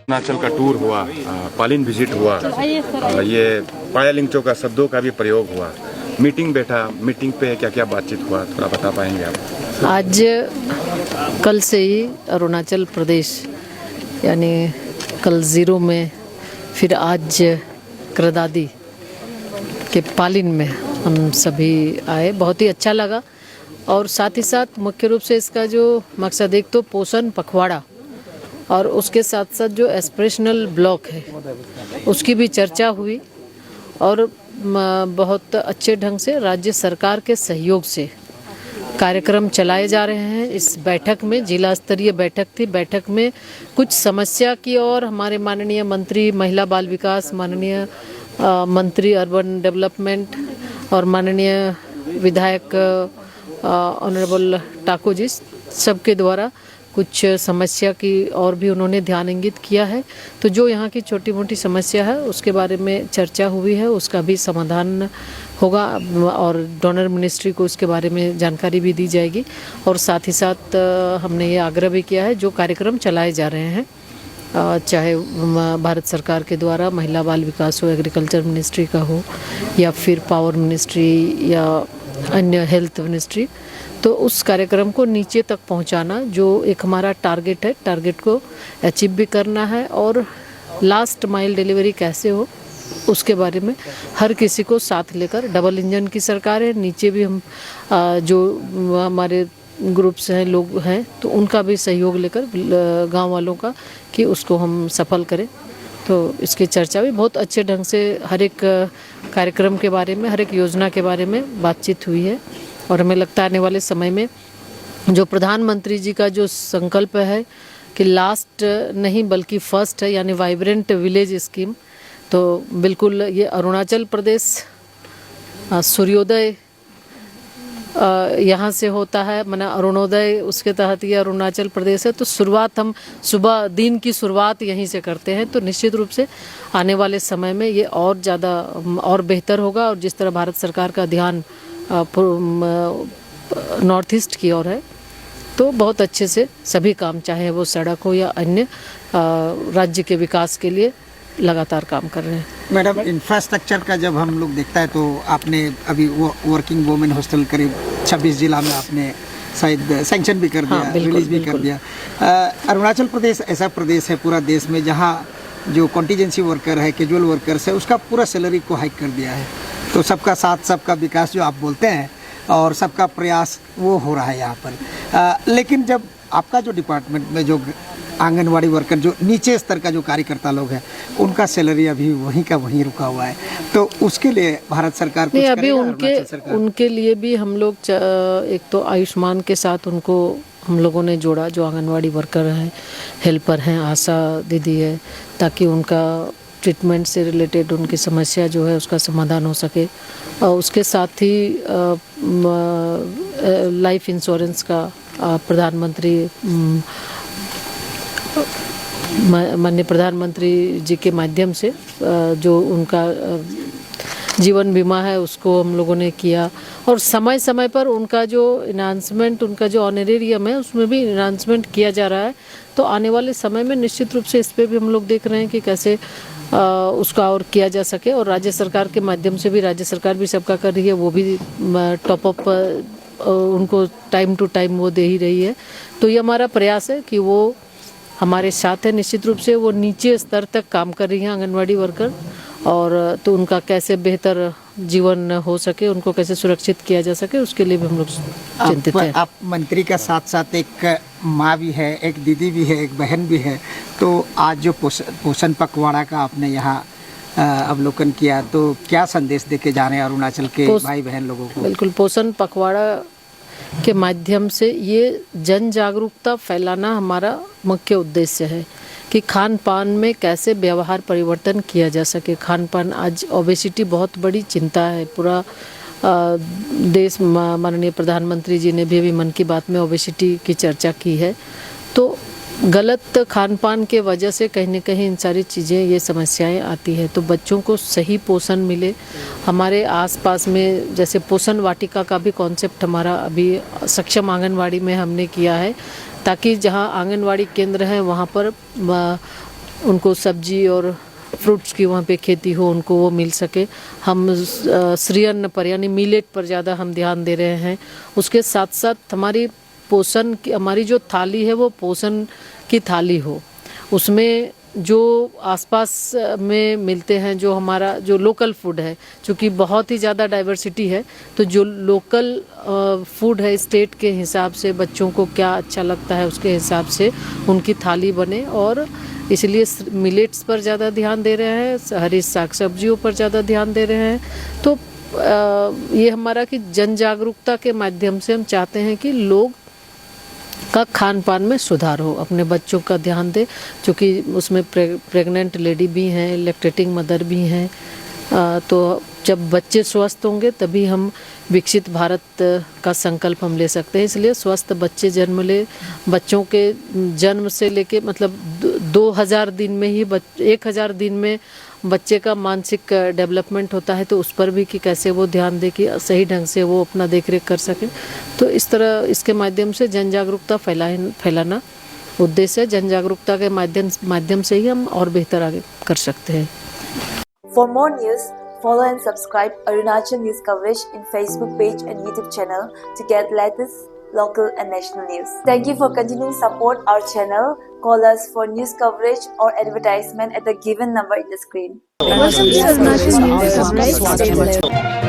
अरुणाचल का टूर हुआ, पालिन विजिट हुआ, ये पाया लिंगचो का शब्दों का भी प्रयोग हुआ, मीटिंग बैठा, मीटिंग पे क्या क्या बातचीत हुआ, थोड़ा बता पाएंगे आप? आज कल से ही अरुणाचल प्रदेश यानी कल ज़ीरो में, फिर आज क्रदादी के पालिन में हम सभी आए। बहुत ही अच्छा लगा और साथ ही साथ मुख्य रूप से इसका जो मकसद, एक तो पोषण पखवाड़ा और उसके साथ साथ जो एस्पिरेशनल ब्लॉक है उसकी भी चर्चा हुई और बहुत अच्छे ढंग से राज्य सरकार के सहयोग से कार्यक्रम चलाए जा रहे हैं। इस बैठक में जिला स्तरीय बैठक थी। बैठक में कुछ समस्या की और हमारे माननीय मंत्री महिला बाल विकास, माननीय मंत्री अर्बन डेवलपमेंट और माननीय विधायक ऑनरेबल ठाकुर जी सबके द्वारा कुछ समस्या की और भी उन्होंने ध्यान इंगित किया है। तो जो यहाँ की छोटी मोटी समस्या है उसके बारे में चर्चा हुई है, उसका भी समाधान होगा और डोनर मिनिस्ट्री को उसके बारे में जानकारी भी दी जाएगी। और साथ ही साथ हमने ये आग्रह भी किया है जो कार्यक्रम चलाए जा रहे हैं, चाहे भारत सरकार के द्वारा महिला बाल विकास हो, एग्रीकल्चर मिनिस्ट्री का हो या फिर पावर मिनिस्ट्री या अन्य हेल्थ मिनिस्ट्री, तो उस कार्यक्रम को नीचे तक पहुंचाना जो एक हमारा टारगेट है, टारगेट को अचीव भी करना है और लास्ट माइल डिलीवरी कैसे हो उसके बारे में हर किसी को साथ लेकर, डबल इंजन की सरकार है, नीचे भी हम जो हमारे ग्रुप्स हैं, लोग हैं, तो उनका भी सहयोग लेकर गांव वालों का कि उसको हम सफल करें। तो इसकी चर्चा भी बहुत अच्छे ढंग से हर एक कार्यक्रम के बारे में, हर एक योजना के बारे में बातचीत हुई है। और हमें लगता है आने वाले समय में जो प्रधानमंत्री जी का जो संकल्प है कि लास्ट नहीं बल्कि फर्स्ट है, यानी वाइब्रेंट विलेज स्कीम, तो बिल्कुल ये अरुणाचल प्रदेश सूर्योदय यहाँ से होता है, माना अरुणोदय, उसके तहत ये अरुणाचल प्रदेश है। तो शुरुआत हम सुबह दिन की शुरुआत यहीं से करते हैं, तो निश्चित रूप से आने वाले समय में ये और ज़्यादा और बेहतर होगा। और जिस तरह भारत सरकार का ध्यान नॉर्थ ईस्ट की ओर है, तो बहुत अच्छे से सभी काम, चाहे वो सड़क हो या अन्य, राज्य के विकास के लिए लगातार काम कर रहे हैं। मैडम, इंफ्रास्ट्रक्चर का जब हम लोग देखता है तो आपने अभी वो वर्किंग वुमेन हॉस्टल करीब 26 जिला में आपने शायद सैंक्शन भी कर दिया, हाँ, बिल्कुल, रिलीज भी कर दिया। अरुणाचल प्रदेश ऐसा प्रदेश है पूरा देश में जहाँ जो कॉन्टीजेंसी वर्कर है, कैजुअल वर्कर्स है, उसका पूरा सैलरी को हाइक कर दिया है। तो सबका साथ सबका विकास जो आप बोलते हैं और सबका प्रयास वो हो रहा है यहाँ पर। लेकिन जब आपका जो डिपार्टमेंट में जो आंगनवाड़ी वर्कर, जो नीचे स्तर का जो कार्यकर्ता लोग हैं, उनका सैलरी अभी वहीं का वहीं रुका हुआ है, तो उसके लिए भारत सरकार कुछ अभी उनके लिए भी हम लोग एक तो आयुष्मान के साथ उनको हम लोगों ने जोड़ा, जो आंगनवाड़ी वर्कर हैं, हेल्पर हैं, आशा दीदी है, ताकि उनका ट्रीटमेंट से रिलेटेड उनकी समस्या जो है उसका समाधान हो सके। और उसके साथ ही लाइफ इंश्योरेंस का प्रधानमंत्री माननीय प्रधानमंत्री जी के माध्यम से जो उनका जीवन बीमा है उसको हम लोगों ने किया। और समय समय पर उनका जो इन्हांसमेंट, उनका जो ऑनरेरियम है उसमें भी इन्हांसमेंट किया जा रहा है। तो आने वाले समय में निश्चित रूप से इस पर भी हम लोग देख रहे हैं कि कैसे उसका और किया जा सके। और राज्य सरकार के माध्यम से भी, राज्य सरकार भी सबका कर रही है, वो भी टॉप अप उनको टाइम टू टाइम वो दे ही रही है। तो ये हमारा प्रयास है कि वो हमारे साथ है, निश्चित रूप से वो नीचे स्तर तक काम कर रही हैं आंगनवाड़ी वर्कर, और तो उनका कैसे बेहतर जीवन हो सके, उनको कैसे सुरक्षित किया जा सके, उसके लिए भी हम लोग चिंतित हैं। आप मंत्री का साथ साथ एक माँ भी है, एक दीदी भी है, एक बहन भी है, तो आज जो पोषण पखवाड़ा का आपने यहाँ अवलोकन किया, तो क्या संदेश देके जा रहे हैं अरुणाचल के भाई बहन लोगों को? बिल्कुल, पोषण पखवाड़ा के माध्यम से ये जन जागरूकता फैलाना हमारा मुख्य उद्देश्य है कि खान पान में कैसे व्यवहार परिवर्तन किया जा सके। खान पान, आज ओबेसिटी बहुत बड़ी चिंता है, पूरा देश, माननीय प्रधानमंत्री जी ने भी अभी मन की बात में ओबेसिटी की चर्चा की है। तो गलत खान पान के वजह से कहीं न कहीं इन सारी चीज़ें, ये समस्याएं आती है। तो बच्चों को सही पोषण मिले। हमारे आसपास में जैसे पोषण वाटिका का भी कॉन्सेप्ट हमारा अभी सक्षम आंगनवाड़ी में हमने किया है, ताकि जहां आंगनवाड़ी केंद्र हैं वहां पर उनको सब्जी और फ्रूट्स की वहाँ पे खेती हो, उनको वो मिल सके। हम श्रीअन्न पर यानी मिलेट पर ज़्यादा हम ध्यान दे रहे हैं। उसके साथ साथ हमारी पोषण की, हमारी जो थाली है वो पोषण की थाली हो। उसमें जो आसपास में मिलते हैं, जो हमारा जो लोकल फूड है, क्योंकि बहुत ही ज़्यादा डाइवर्सिटी है, तो जो लोकल फूड है स्टेट के हिसाब से बच्चों को क्या अच्छा लगता है उसके हिसाब से उनकी थाली बने। और इसलिए मिलेट्स पर ज़्यादा ध्यान दे रहे हैं, हरी साग सब्जियों पर ज़्यादा ध्यान दे रहे हैं। तो ये हमारा कि जन जागरूकता के माध्यम से हम चाहते हैं कि लोग का खान पान में सुधार हो, अपने बच्चों का ध्यान दे, क्योंकि उसमें प्रेग्नेंट लेडी भी हैं, लैक्टेटिंग मदर भी हैं। तो जब बच्चे स्वस्थ होंगे तभी हम विकसित भारत का संकल्प हम ले सकते हैं। इसलिए स्वस्थ बच्चे जन्म ले, बच्चों के जन्म से लेके मतलब 2000 दिन में ही 1000 दिन में बच्चे का मानसिक डेवलपमेंट होता है, तो उस पर भी कि कैसे वो ध्यान दे कि सही ढंग से वो अपना देख रेख कर सके। तो इस तरह इसके माध्यम से जन जागरूकता फैलाना उद्देश्य है। जन जागरूकता के माध्यम से ही हम और बेहतर आगे कर सकते हैं। For more news, follow and subscribe Arunachal News coverage in Facebook page and YouTube channel to get latest local and national news. Thank you for continuing support our channel. Call us for news coverage or advertisement at the given number in the screen. Welcome to Arunachal News coverage.